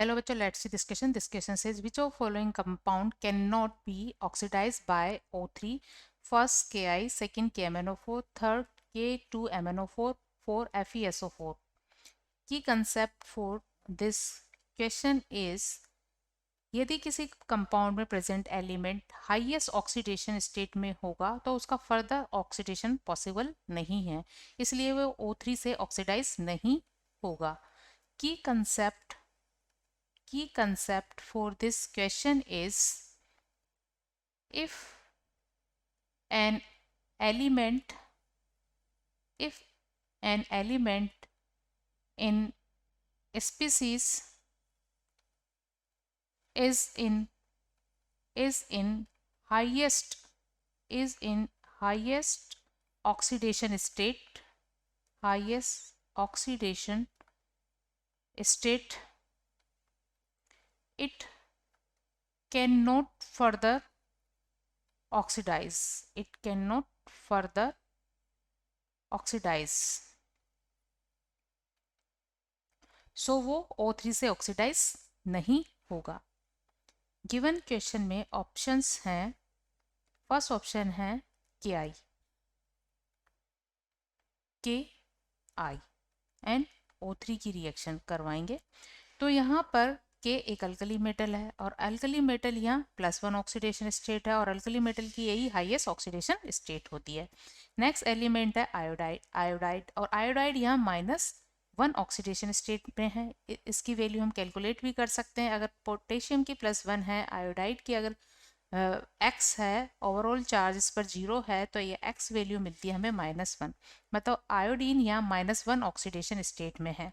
Hello बच्चों, let's see this question. This question says which of following compound cannot be oxidized by O3? First Ki, second KMnO4, third K2MnO4, four FeSO4. Key concept for this question is यदि किसी compound में present element highest oxidation state में होगा तो उसका further oxidation possible नहीं है, इसलिए वो O3 से ऑक्सीडाइज नहीं होगा. की concept Key concept for this question is if an element if an element in a species is in highest oxidation state, it cannot further oxidize. सो वो O3 से ऑक्सीडाइज नहीं होगा. गिवन क्वेश्चन में options हैं. First option है Ki and O3 की reaction करवाएंगे. तो यहाँ पर K एक अल्कली मेटल है और अल्कली मेटल यहाँ +1 ऑक्सीडेशन स्टेट है और अल्कली मेटल की यही हाईएस्ट ऑक्सीडेशन स्टेट होती है. नेक्स्ट एलिमेंट है आयोडाइड और आयोडाइड यहाँ -1 ऑक्सीडेशन स्टेट में है. इसकी वैल्यू हम कैलकुलेट भी कर सकते हैं. अगर पोटेशियम की +1 है, आयोडाइड की अगर x है, ओवरऑल चार्ज इस पर 0 है, तो ये x वैल्यू मिलती है हमें -1. मतलब आयोडीन यहाँ -1 ऑक्सीडेशन स्टेट में है.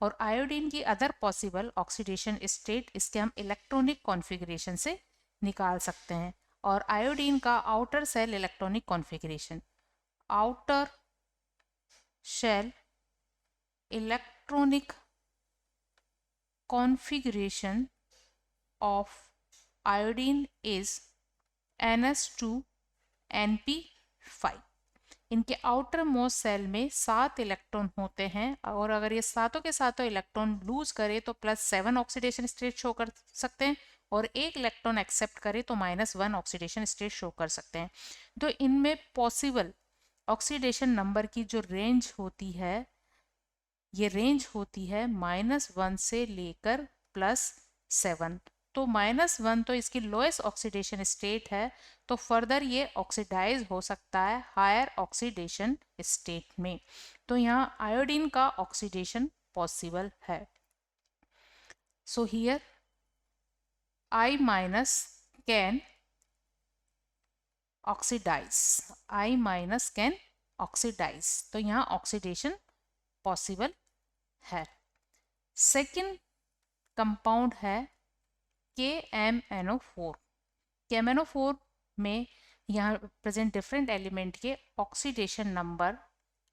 और आयोडीन की अदर पॉसिबल ऑक्सीडेशन स्टेट इसके हम इलेक्ट्रॉनिक कॉन्फ़िगरेशन से निकाल सकते हैं. और आयोडीन का outer shell electronic configuration, outer shell electronic configuration of iodine is NS2NP5. इनके आउटर मोस्ट सेल में 7 इलेक्ट्रॉन होते हैं और अगर ये सातों के सातों इलेक्ट्रॉन लूज करे तो +7 ऑक्सीडेशन स्टेट शो कर सकते हैं और एक इलेक्ट्रॉन एक्सेप्ट करे तो -1 ऑक्सीडेशन स्टेट शो कर सकते हैं. तो इनमें पॉसिबल ऑक्सीडेशन नंबर की जो रेंज होती है, ये रेंज होती है -1 से लेकर +7. तो -1 तो इसकी लोएस्ट ऑक्सीडेशन स्टेट है, तो फर्दर ये ऑक्सीडाइज हो सकता है हायर ऑक्सीडेशन स्टेट में. तो यहाँ आयोडीन का ऑक्सीडेशन पॉसिबल है. So here I- can oxidise, can oxidise. तो यहाँ ऑक्सीडेशन पॉसिबल है. सेकेंड कंपाउंड है KMnO4. KMnO4 में यहाँ प्रेजेंट डिफरेंट एलिमेंट के ऑक्सीडेशन नंबर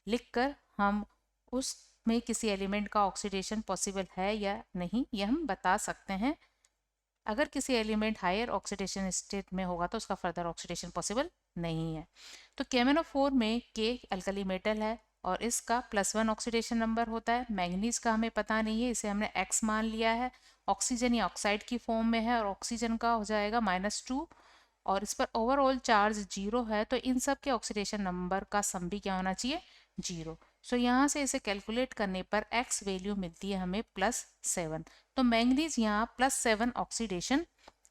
लिखकर हम उसमें किसी एलिमेंट का ऑक्सीडेशन पॉसिबल है या नहीं यह हम बता सकते हैं. अगर किसी एलिमेंट हायर ऑक्सीडेशन स्टेट में होगा तो उसका फर्दर ऑक्सीडेशन पॉसिबल नहीं है. तो KMnO4 में K अल्कली मेटल है और इसका +1 ऑक्सीडेशन नंबर होता है. मैंगनीज का हमें पता नहीं है, इसे हमने X मान लिया है. ऑक्सीजन या ऑक्साइड की फॉर्म में है और ऑक्सीजन का हो जाएगा -2 और इस पर ओवरऑल चार्ज 0 है. तो इन सब के ऑक्सीडेशन नंबर का सम भी क्या होना चाहिए, 0. सो यहाँ से इसे कैलकुलेट करने पर X वैल्यू मिलती है हमें +7. तो मैंगनीज यहाँ +7 ऑक्सीडेशन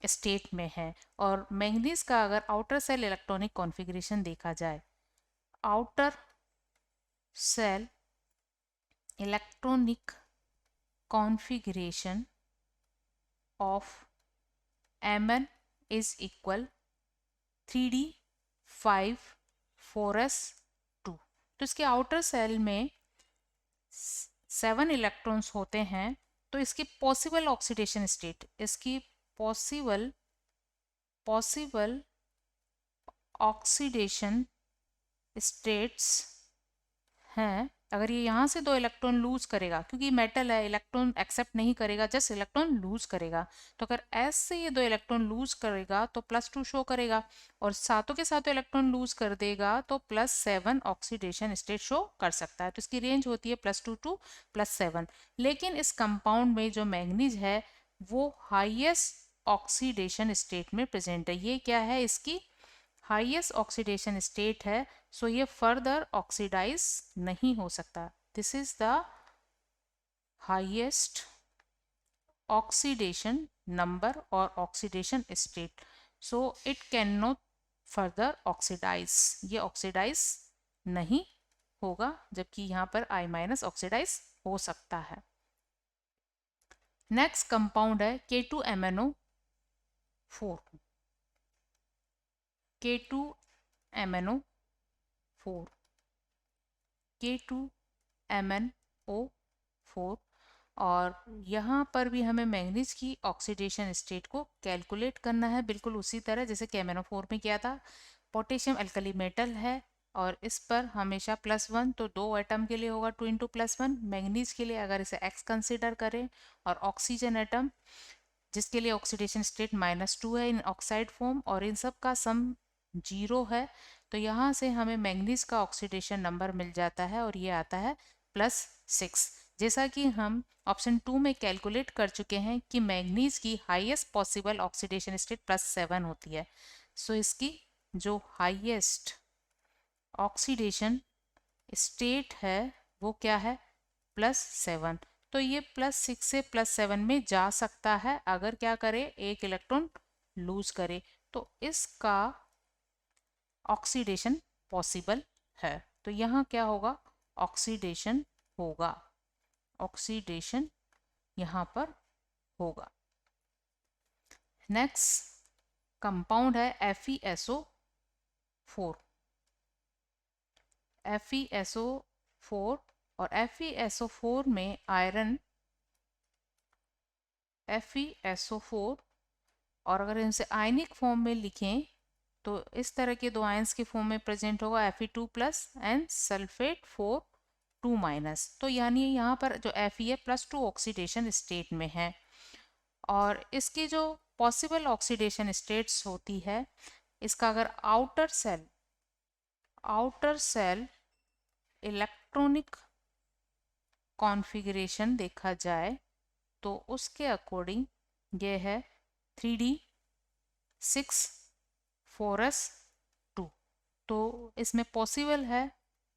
स्टेट में है. और मैंगनीज का अगर आउटर सेल इलेक्ट्रॉनिक कॉन्फ़िगरेशन देखा जाए, outer shell electronic configuration of Mn is equal 3d5 4s2. तो इसके आउटर सेल में 7 इलेक्ट्रॉन्स होते हैं. तो इसकी पॉसिबल ऑक्सीडेशन स्टेट, इसकी पॉसिबल ऑक्सीडेशन स्टेट्स हैं. अगर ये यहाँ से 2 इलेक्ट्रॉन लूज करेगा, क्योंकि मेटल है, इलेक्ट्रॉन एक्सेप्ट नहीं करेगा, जस्ट इलेक्ट्रॉन लूज करेगा. तो अगर S से ये 2 इलेक्ट्रॉन लूज करेगा तो +2 शो करेगा और सातों के सातों इलेक्ट्रॉन लूज कर देगा तो +7 ऑक्सीडेशन स्टेट शो कर सकता है. तो इसकी रेंज होती है +2 to +7. लेकिन इस कंपाउंड में जो मैंगनीज है वो हाईएस्ट ऑक्सीडेशन स्टेट में प्रेजेंट है। ये क्या है, इसकी हाईएस्ट ऑक्सीडेशन स्टेट है, सो ये फर्दर ऑक्सीडाइज नहीं हो सकता। This is the highest oxidation number और oxidation state, so it can not further oxidize, ये ऑक्सीडाइज नहीं होगा, जबकि यहाँ पर I माइनस ऑक्सीडाइज हो सकता है। नेक्स्ट कंपाउंड है K2MnO4। K2MnO4 K2MnO4 और यहाँ पर भी हमें मैंगनीज की ऑक्सीडेशन स्टेट को कैलकुलेट करना है, बिल्कुल उसी तरह जैसे KMnO4 में किया था। पोटेशियम अल्कली मेटल है और इस पर हमेशा +1, तो 2 एटम के लिए होगा 2 × +1। मैंगनीज के लिए अगर इसे X कंसिडर करें और ऑक्सीजन एटम जिसके लिए ऑक्सीडेशन स्टेट -2 है इन ऑक्साइड फॉर्म और इन सब का सम 0 है, तो यहाँ से हमें मैंगनीज का ऑक्सीडेशन नंबर मिल जाता है और ये आता है +6। जैसा कि हम ऑप्शन 2 में कैलकुलेट कर चुके हैं कि मैंगनीज की हाईएस्ट पॉसिबल ऑक्सीडेशन स्टेट +7 होती है, सो इसकी जो हाईएस्ट ऑक्सीडेशन स्टेट है वो क्या है, +7। तो ये +6 से +7 में जा सकता है अगर क्या करे, एक इलेक्ट्रॉन लूज करे, तो इसका ऑक्सीडेशन पॉसिबल है। तो यहाँ क्या होगा, ऑक्सीडेशन होगा, ऑक्सीडेशन यहाँ पर होगा। नेक्स्ट कंपाउंड है FeSO4। FeSO4 और FeSO4 में आयरन FeSO4, और अगर इनसे आयनिक फॉर्म में लिखें तो इस तरह के दो आयंस के फॉर्म में प्रेजेंट होगा Fe2+ एंड सल्फेट 4 2-। तो यानी यहाँ पर जो Fe है +2 ऑक्सीडेशन स्टेट में है और इसकी जो पॉसिबल ऑक्सीडेशन स्टेट्स होती है, इसका अगर आउटर सेल इलेक्ट्रॉनिक कॉन्फ़िगरेशन देखा जाए तो उसके अकॉर्डिंग ये है 3d6 4s2। तो इसमें पॉसिबल है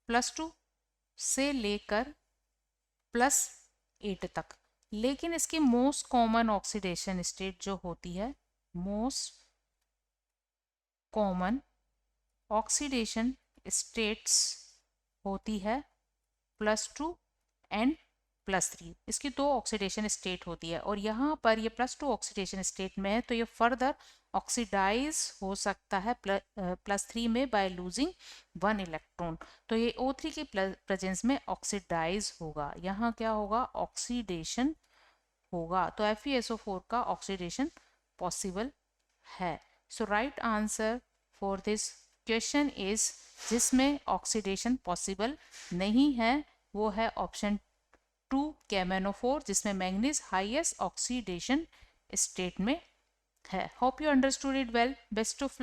+2 से लेकर +8 तक, लेकिन इसकी मोस्ट कॉमन ऑक्सीडेशन स्टेट जो होती है, मोस्ट कॉमन ऑक्सीडेशन स्टेट्स होती है +2 एंड +3। इसकी 2 ऑक्सीडेशन स्टेट होती है और यहाँ पर ये +2 ऑक्सीडेशन स्टेट में है, तो ये फर्दर ऑक्सीडाइज हो सकता है +3 में बाय लूजिंग 1 इलेक्ट्रॉन। तो ये O3 की प्रेजेंस में ऑक्सीडाइज होगा, यहाँ क्या होगा, ऑक्सीडेशन होगा। तो FeSO4 का ऑक्सीडेशन पॉसिबल है। So right answer for this question is, जिसमें ऑक्सीडेशन पॉसिबल नहीं है वो है ऑप्शन 2 KMnO4, जिसमें मैंगनीज हाईएस्ट ऑक्सीडेशन स्टेट में है। Hope you understood it well. Best of luck.